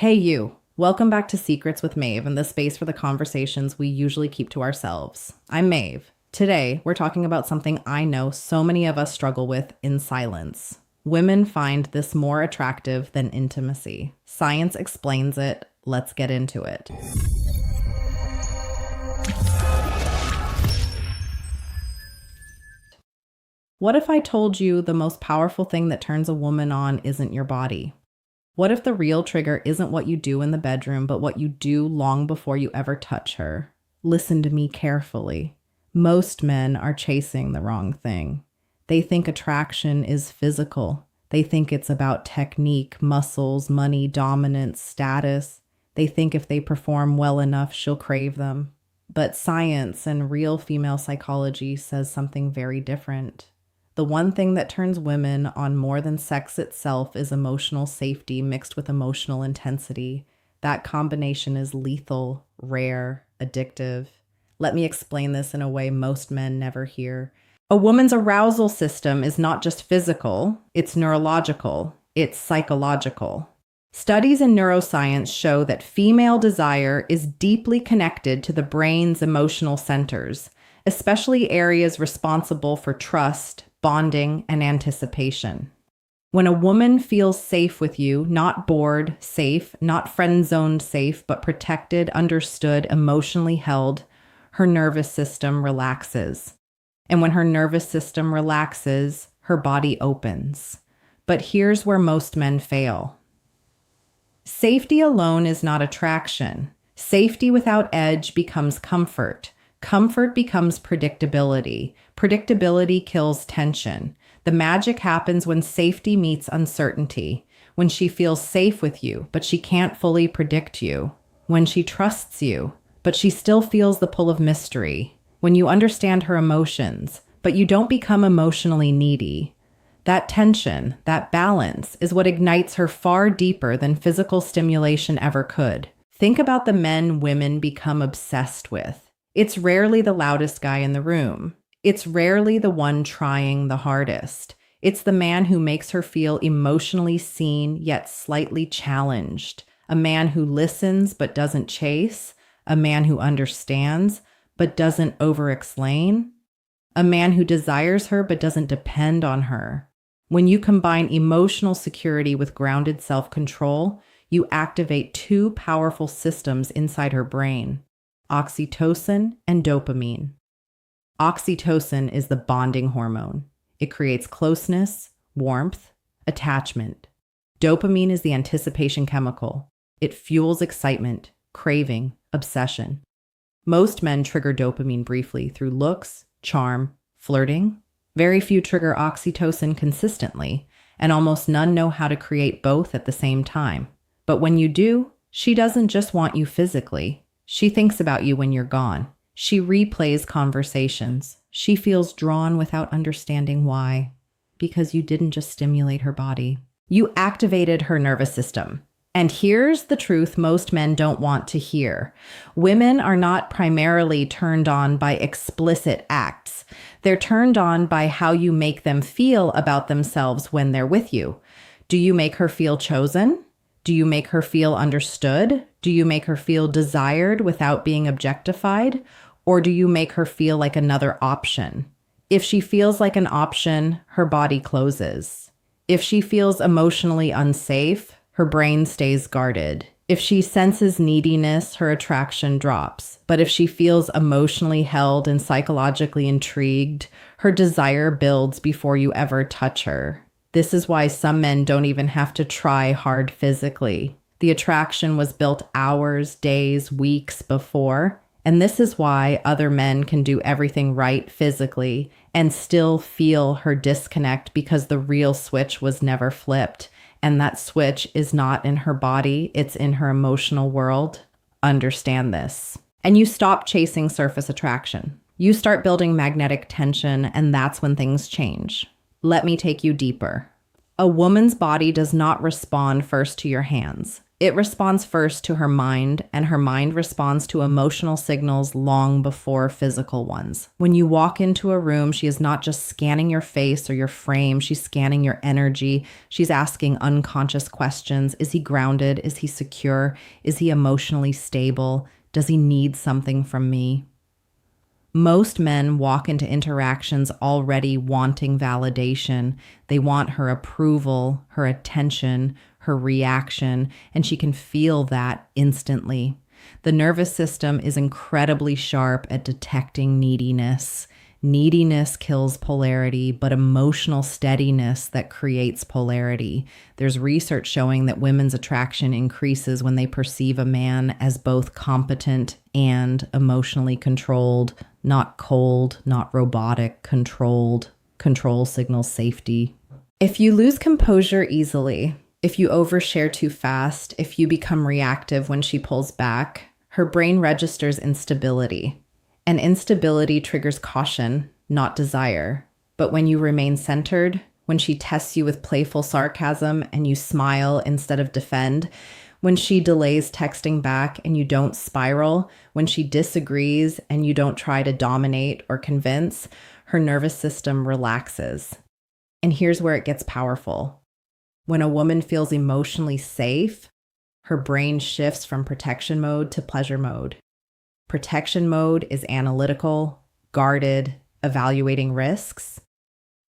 Hey, you. Welcome back to Secrets with Maeve and the space for the conversations we usually keep to ourselves. I'm Maeve. Today, we're talking about something I know so many of us struggle with in silence. Women find this more attractive than intimacy. Science explains it. Let's get into it. What if I told you the most powerful thing that turns a woman on isn't your body? What if the real trigger isn't what you do in the bedroom, but what you do long before you ever touch her? Listen to me carefully. Most men are chasing the wrong thing. They think attraction is physical. They think it's about technique, muscles, money, dominance, status. They think if they perform well enough, she'll crave them. But science and real female psychology says something very different. The one thing that turns women on more than sex itself is emotional safety mixed with emotional intensity. That combination is lethal, rare, addictive. Let me explain this in a way most men never hear. A woman's arousal system is not just physical, it's neurological, it's psychological. Studies in neuroscience show that female desire is deeply connected to the brain's emotional centers, especially areas responsible for trust, bonding, and anticipation. When a woman feels safe with you, not bored, safe, not friend-zoned safe, but protected, understood, emotionally held, her nervous system relaxes. And when her nervous system relaxes, her body opens. But here's where most men fail. Safety alone is not attraction. Safety without edge becomes comfort. Comfort becomes predictability. Predictability kills tension. The magic happens when safety meets uncertainty. When she feels safe with you, but she can't fully predict you. When she trusts you, but she still feels the pull of mystery. When you understand her emotions, but you don't become emotionally needy. That tension, that balance, is what ignites her far deeper than physical stimulation ever could. Think about the men women become obsessed with. It's rarely the loudest guy in the room. It's rarely the one trying the hardest. It's the man who makes her feel emotionally seen yet slightly challenged. A man who listens but doesn't chase. A man who understands but doesn't over-explain. A man who desires her but doesn't depend on her. When you combine emotional security with grounded self-control, you activate two powerful systems inside her brain: oxytocin and dopamine. Oxytocin is the bonding hormone. It creates closeness, warmth, attachment. Dopamine is the anticipation chemical. It fuels excitement, craving, obsession. Most men trigger dopamine briefly through looks, charm, flirting. Very few trigger oxytocin consistently, and almost none know how to create both at the same time. But when you do, she doesn't just want you physically. She thinks about you when you're gone. She replays conversations. She feels drawn without understanding why. Because you didn't just stimulate her body. You activated her nervous system. And here's the truth most men don't want to hear. Women are not primarily turned on by explicit acts. They're turned on by how you make them feel about themselves when they're with you. Do you make her feel chosen? Do you make her feel understood? Do you make her feel desired without being objectified? Or do you make her feel like another option? If she feels like an option, her body closes. If she feels emotionally unsafe, her brain stays guarded. If she senses neediness, her attraction drops. But if she feels emotionally held and psychologically intrigued, her desire builds before you ever touch her. This is why some men don't even have to try hard physically. The attraction was built hours, days, weeks before. And this is why other men can do everything right physically and still feel her disconnect, because the real switch was never flipped. And that switch is not in her body, it's in her emotional world. Understand this. And you stop chasing surface attraction. You start building magnetic tension, and that's when things change. Let me take you deeper. A woman's body does not respond first to your hands. It responds first to her mind, and her mind responds to emotional signals long before physical ones. When you walk into a room, she is not just scanning your face or your frame, she's scanning your energy. She's asking unconscious questions. Is he grounded? Is he secure? Is he emotionally stable? Does he need something from me? Most men walk into interactions already wanting validation. They want her approval, her attention, her reaction, and she can feel that instantly. The nervous system is incredibly sharp at detecting neediness. Neediness kills polarity, but emotional steadiness that creates polarity. There's research showing that women's attraction increases when they perceive a man as both competent and emotionally controlled, not cold, not robotic, controlled. Control signals safety. If you lose composure easily, if you overshare too fast, if you become reactive when she pulls back, her brain registers instability. And instability triggers caution, not desire. But when you remain centered, when she tests you with playful sarcasm and you smile instead of defend, when she delays texting back and you don't spiral, when she disagrees and you don't try to dominate or convince, her nervous system relaxes. And here's where it gets powerful. When a woman feels emotionally safe, her brain shifts from protection mode to pleasure mode. Protection mode is analytical, guarded, evaluating risks.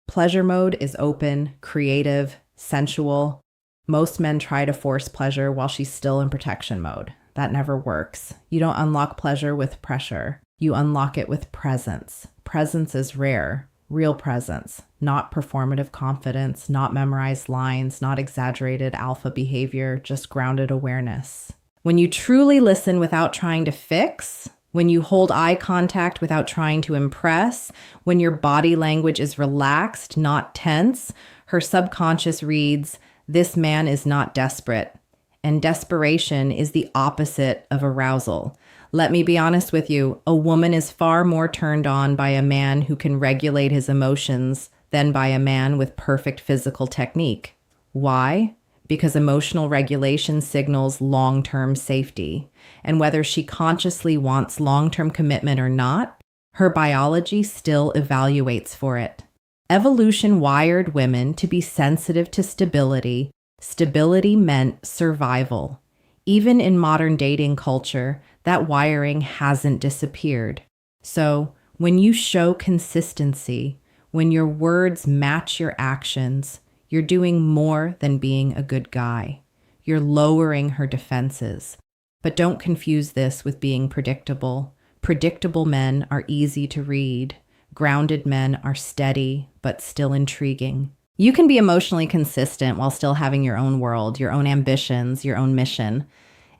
Pleasure mode is open, creative, sensual. Most men try to force pleasure while she's still in protection mode. That never works. You don't unlock pleasure with pressure. You unlock it with presence. Presence is rare, real presence, not performative confidence, not memorized lines, not exaggerated alpha behavior, just grounded awareness. When you truly listen without trying to fix, when you hold eye contact without trying to impress, when your body language is relaxed, not tense, her subconscious reads, "This man is not desperate." And desperation is the opposite of arousal. Let me be honest with you, a woman is far more turned on by a man who can regulate his emotions than by a man with perfect physical technique. Why? Because emotional regulation signals long-term safety. And whether she consciously wants long-term commitment or not, her biology still evaluates for it. Evolution wired women to be sensitive to stability. Stability meant survival. Even in modern dating culture, that wiring hasn't disappeared. So, when you show consistency, when your words match your actions, you're doing more than being a good guy. You're lowering her defenses. But don't confuse this with being predictable. Predictable men are easy to read. Grounded men are steady, but still intriguing. You can be emotionally consistent while still having your own world, your own ambitions, your own mission.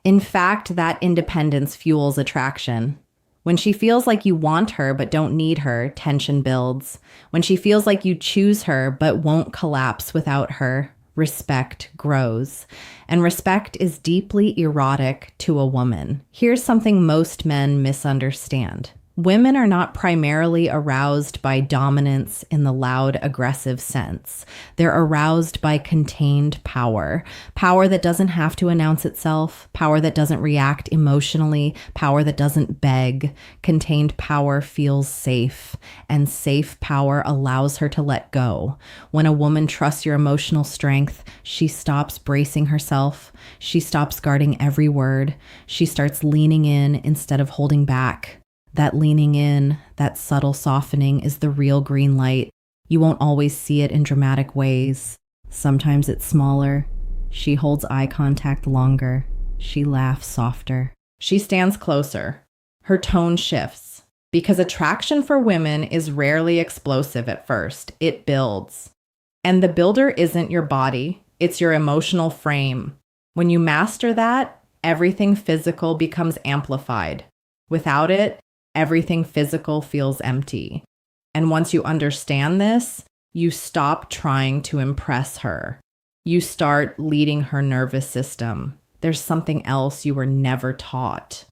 In fact, that independence fuels attraction. When she feels like you want her but don't need her, tension builds. When she feels like you choose her but won't collapse without her, respect grows. And respect is deeply erotic to a woman. Here's something most men misunderstand. Women are not primarily aroused by dominance in the loud, aggressive sense. They're aroused by contained power. Power that doesn't have to announce itself. Power that doesn't react emotionally. Power that doesn't beg. Contained power feels safe, and safe power allows her to let go. When a woman trusts your emotional strength, she stops bracing herself. She stops guarding every word. She starts leaning in instead of holding back. That leaning in, that subtle softening is the real green light. You won't always see it in dramatic ways. Sometimes it's smaller. She holds eye contact longer. She laughs softer. She stands closer. Her tone shifts. Because attraction for women is rarely explosive at first. It builds. And the builder isn't your body. It's your emotional frame. When you master that, everything physical becomes amplified. Without it, everything physical feels empty. And once you understand this, you stop trying to impress her. You start leading her nervous system. There's something else you were never taught.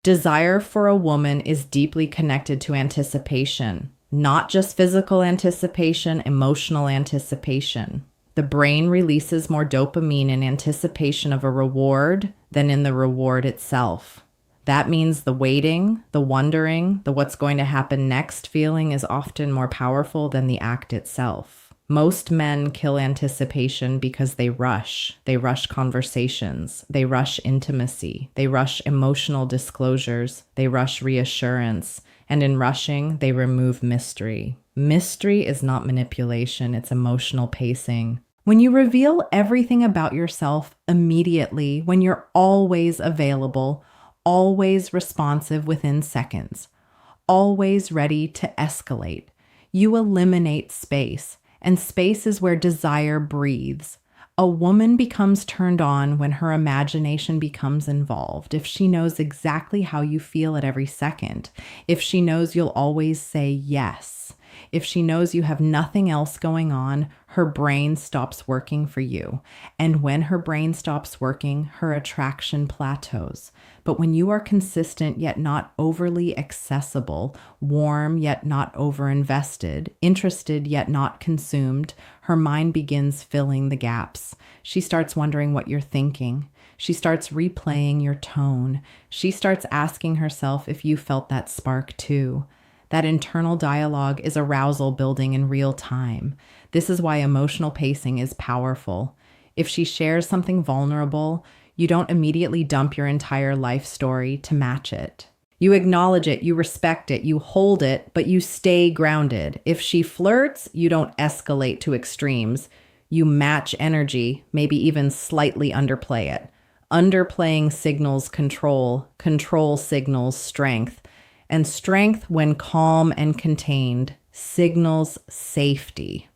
Desire for a woman is deeply connected to anticipation, not just physical anticipation, emotional anticipation. The brain releases more dopamine in anticipation of a reward than in the reward itself. That means the waiting, the wondering, the what's going to happen next feeling is often more powerful than the act itself. Most men kill anticipation because they rush. They rush conversations. They rush intimacy. They rush emotional disclosures. They rush reassurance. And in rushing, they remove mystery. Mystery is not manipulation, it's emotional pacing. When you reveal everything about yourself immediately, when you're always available, always responsive within seconds, always ready to escalate, you eliminate space, and space is where desire breathes. A woman becomes turned on when her imagination becomes involved, if she knows exactly how you feel at every second, if she knows you'll always say yes, if she knows you have nothing else going on, her brain stops working for you. And when her brain stops working, her attraction plateaus. But when you are consistent yet not overly accessible, warm yet not overinvested, interested yet not consumed, her mind begins filling the gaps. She starts wondering what you're thinking. She starts replaying your tone. She starts asking herself if you felt that spark too. That internal dialogue is arousal building in real time. This is why emotional pacing is powerful. If she shares something vulnerable, you don't immediately dump your entire life story to match it. You acknowledge it, you respect it, you hold it, but you stay grounded. If she flirts, you don't escalate to extremes. You match energy, maybe even slightly underplay it. Underplaying signals control, control signals strength. And strength, when calm and contained, signals safety.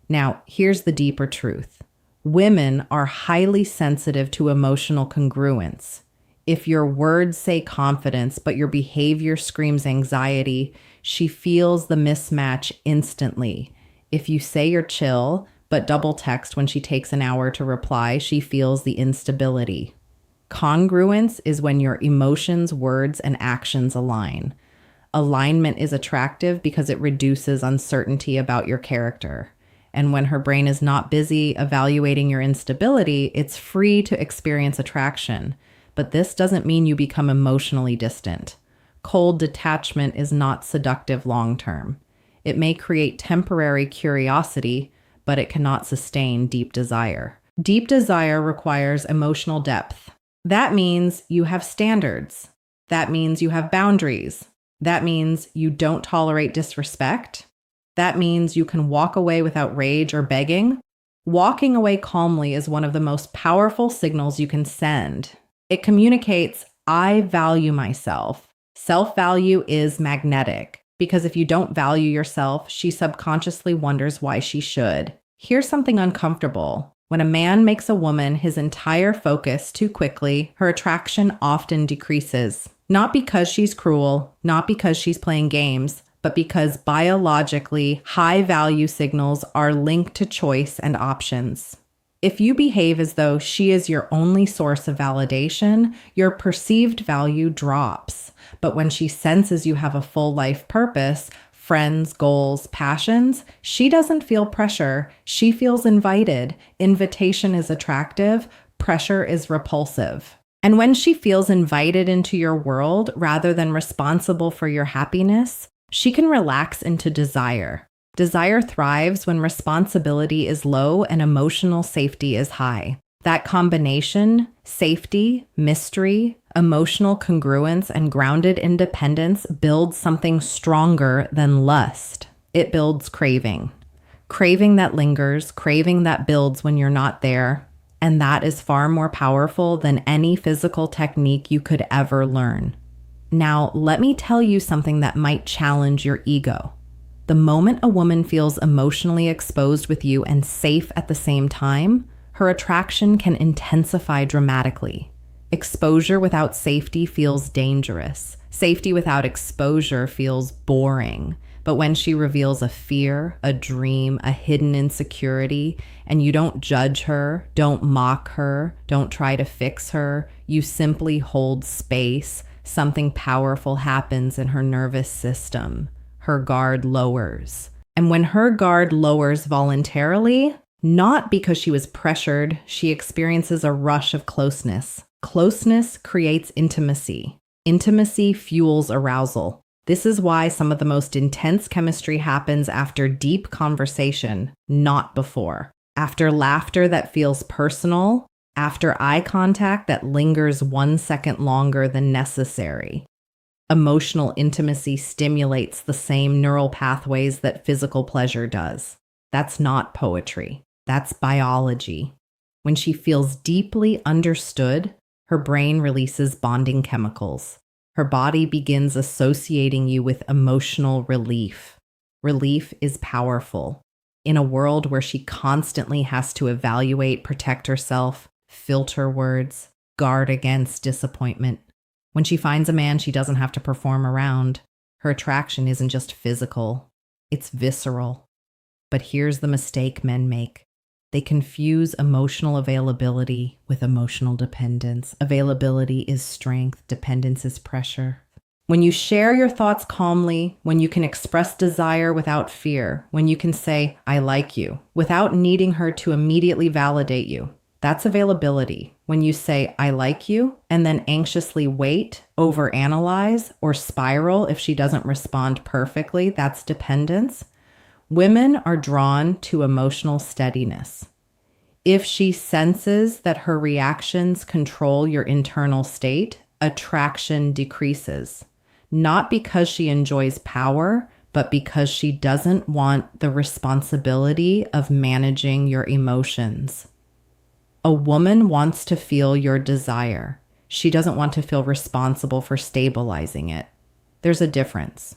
Now, here's the deeper truth. Women are highly sensitive to emotional congruence. If your words say confidence, but your behavior screams anxiety, she feels the mismatch instantly. If you say you're chill, but double text when she takes an hour to reply, she feels the instability. Congruence is when your emotions, words, and actions align. Alignment is attractive because it reduces uncertainty about your character. And when her brain is not busy evaluating your instability, it's free to experience attraction. But this doesn't mean you become emotionally distant. Cold detachment is not seductive long-term. It may create temporary curiosity, but it cannot sustain deep desire. Deep desire requires emotional depth. That means you have standards. That means you have boundaries. That means you don't tolerate disrespect. That means you can walk away without rage or begging. Walking away calmly is one of the most powerful signals you can send. It communicates, I value myself. Self-value is magnetic, because if you don't value yourself, she subconsciously wonders why she should. Here's something uncomfortable. When a man makes a woman his entire focus too quickly, her attraction often decreases. Not because she's cruel, not because she's playing games, but because biologically, high-value signals are linked to choice and options. If you behave as though she is your only source of validation, your perceived value drops. But when she senses you have a full life purpose, friends, goals, passions, she doesn't feel pressure. She feels invited. Invitation is attractive. Pressure is repulsive. And when she feels invited into your world rather than responsible for your happiness, she can relax into desire. Desire thrives when responsibility is low and emotional safety is high. That combination, safety, mystery, emotional congruence, and grounded independence builds something stronger than lust. It builds craving. Craving that lingers, craving that builds when you're not there. And that is far more powerful than any physical technique you could ever learn. Now, let me tell you something that might challenge your ego. The moment a woman feels emotionally exposed with you and safe at the same time, her attraction can intensify dramatically. Exposure without safety feels dangerous. Safety without exposure feels boring. But when she reveals a fear, a dream, a hidden insecurity, and you don't judge her, don't mock her, don't try to fix her, you simply hold space, something powerful happens in her nervous system. Her guard lowers. And when her guard lowers voluntarily, Not because she was pressured, she experiences a rush of closeness. Closeness creates intimacy. Intimacy fuels arousal. This is why some of the most intense chemistry happens after deep conversation, not before. After laughter that feels personal, after eye contact that lingers 1 second longer than necessary. Emotional intimacy stimulates the same neural pathways that physical pleasure does. That's not poetry. That's biology. When she feels deeply understood, her brain releases bonding chemicals. Her body begins associating you with emotional relief. Relief is powerful. In a world where she constantly has to evaluate, protect herself, filter words, guard against disappointment. When she finds a man she doesn't have to perform around, her attraction isn't just physical, it's visceral. But here's the mistake men make. They confuse emotional availability with emotional dependence. Availability is strength, dependence is pressure. When you share your thoughts calmly, when you can express desire without fear, when you can say, I like you, without needing her to immediately validate you, that's availability. When you say, I like you, and then anxiously wait, overanalyze, or spiral if she doesn't respond perfectly, that's dependence. Women are drawn to emotional steadiness. If she senses that her reactions control your internal state, attraction decreases. Not because she enjoys power, but because she doesn't want the responsibility of managing your emotions. A woman wants to feel your desire. She doesn't want to feel responsible for stabilizing it. There's a difference.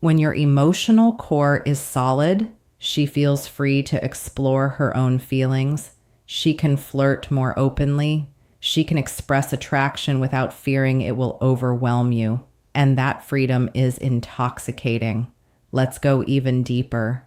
When your emotional core is solid, she feels free to explore her own feelings. She can flirt more openly. She can express attraction without fearing it will overwhelm you. And that freedom is intoxicating. Let's go even deeper.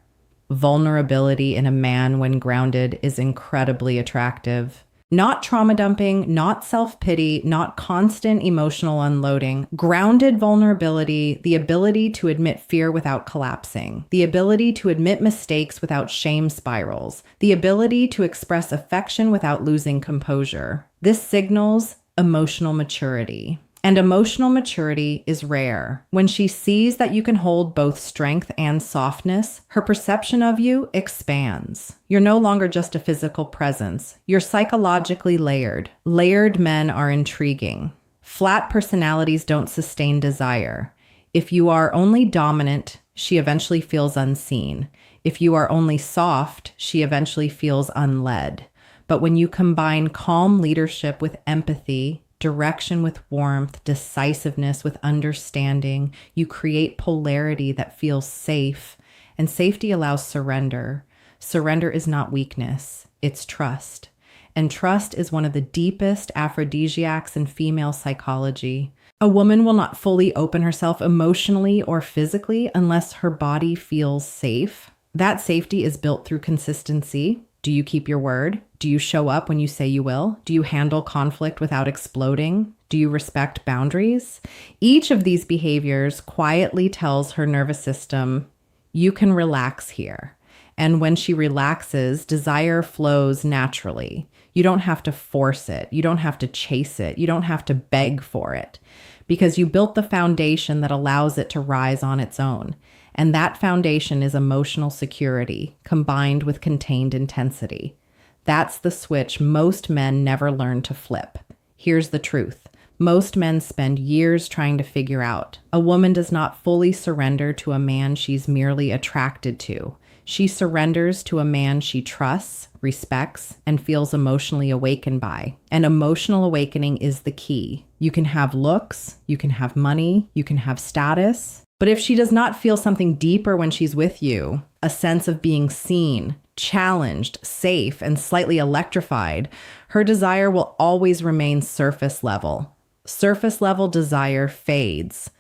Vulnerability in a man when grounded is incredibly attractive. Not trauma dumping, not self-pity, not constant emotional unloading. Grounded vulnerability, the ability to admit fear without collapsing, the ability to admit mistakes without shame spirals, the ability to express affection without losing composure. This signals emotional maturity. And emotional maturity is rare. When she sees that you can hold both strength and softness, her perception of you expands. You're no longer just a physical presence. You're psychologically layered. Layered men are intriguing. Flat personalities don't sustain desire. If you are only dominant, she eventually feels unseen. If you are only soft, she eventually feels unled. But when you combine calm leadership with empathy, direction with warmth, decisiveness with understanding, you create polarity that feels safe, and safety allows surrender. Surrender is not weakness, it's trust. And trust is one of the deepest aphrodisiacs in female psychology. A woman will not fully open herself emotionally or physically unless her body feels safe. That safety is built through consistency. Do you keep your word? Do you show up when you say you will? Do you handle conflict without exploding? Do you respect boundaries? Each of these behaviors quietly tells her nervous system, you can relax here. And when she relaxes, desire flows naturally. You don't have to force it. You don't have to chase it. You don't have to beg for it because you built the foundation that allows it to rise on its own. And that foundation is emotional security combined with contained intensity. That's the switch most men never learn to flip. Here's the truth. Most men spend years trying to figure out. A woman does not fully surrender to a man she's merely attracted to. She surrenders to a man she trusts, respects, and feels emotionally awakened by. And emotional awakening is the key. You can have looks, you can have money, you can have status. But if she does not feel something deeper when she's with you, a sense of being seen, challenged, safe, and slightly electrified, her desire will always remain surface level. Surface level desire fades.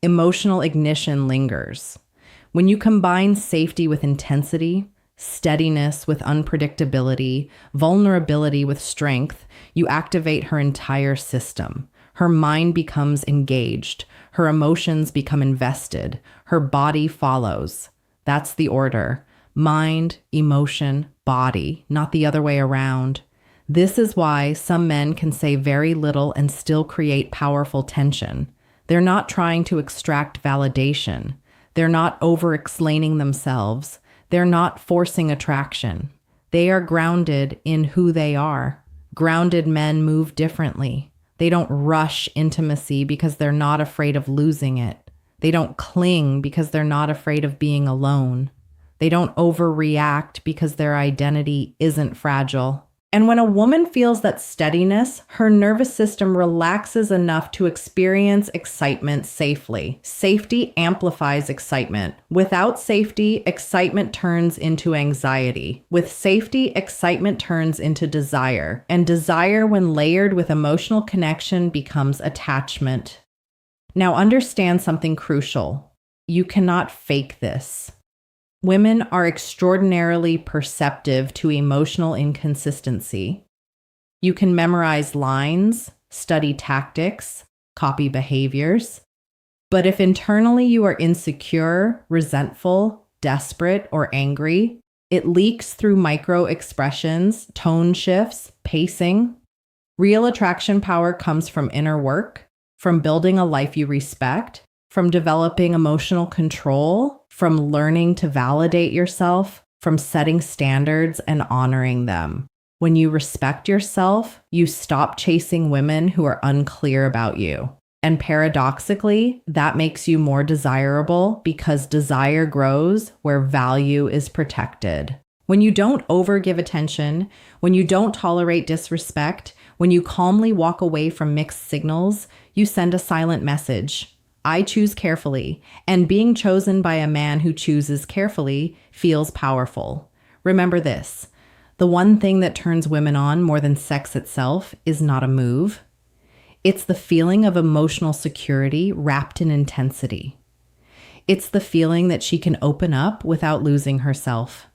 Emotional ignition lingers. When you combine safety with intensity, steadiness with unpredictability, vulnerability with strength, you activate her entire system. Her mind becomes engaged. Her emotions become invested. Her body follows. That's the order. mind, emotion, body, not the other way around. This is why some men can say very little and still create powerful tension. They're not trying to extract validation. They're not over-explaining themselves. They're not forcing attraction. They are grounded in who they are. Grounded men move differently. They don't rush intimacy because they're not afraid of losing it. They don't cling because they're not afraid of being alone. They don't overreact because their identity isn't fragile. And when a woman feels that steadiness, her nervous system relaxes enough to experience excitement safely. Safety amplifies excitement. Without safety, excitement turns into anxiety. With safety, excitement turns into desire. And desire, when layered with emotional connection, becomes attachment. Now understand something crucial. You cannot fake this. Women are extraordinarily perceptive to emotional inconsistency. You can memorize lines, study tactics, copy behaviors. But if internally you are insecure, resentful, desperate, or angry, it leaks through micro expressions, tone shifts, pacing. Real attraction power comes from inner work, from building a life you respect, from developing emotional control, from learning to validate yourself, from setting standards and honoring them. When you respect yourself, you stop chasing women who are unclear about you. And paradoxically, that makes you more desirable because desire grows where value is protected. When you don't overgive attention, when you don't tolerate disrespect, when you calmly walk away from mixed signals, you send a silent message. I choose carefully, and being chosen by a man who chooses carefully feels powerful. Remember this, the one thing that turns women on more than sex itself is not a move. It's the feeling of emotional security wrapped in intensity. It's the feeling that she can open up without losing herself.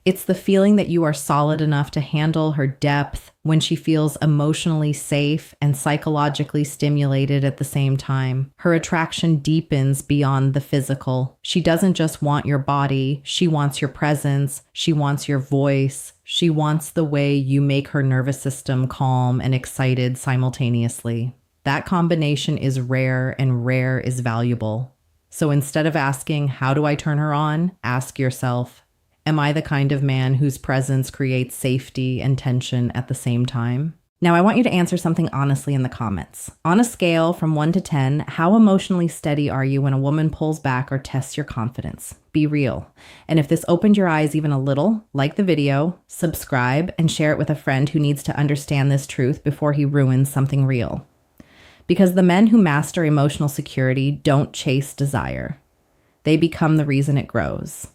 It's the feeling that you are solid enough to handle her depth when she feels emotionally safe and psychologically stimulated at the same time. Her attraction deepens beyond the physical. She doesn't just want your body, she wants your presence, she wants your voice, she wants the way you make her nervous system calm and excited simultaneously. That combination is rare, and rare is valuable. So instead of asking, how do I turn her on? Ask yourself, am I the kind of man whose presence creates safety and tension at the same time? Now, I want you to answer something honestly in the comments. On a scale from 1 to 10, how emotionally steady are you when a woman pulls back or tests your confidence? Be real. And if this opened your eyes even a little, like the video, subscribe, and share it with a friend who needs to understand this truth before he ruins something real. Because the men who master emotional security don't chase desire. They become the reason it grows.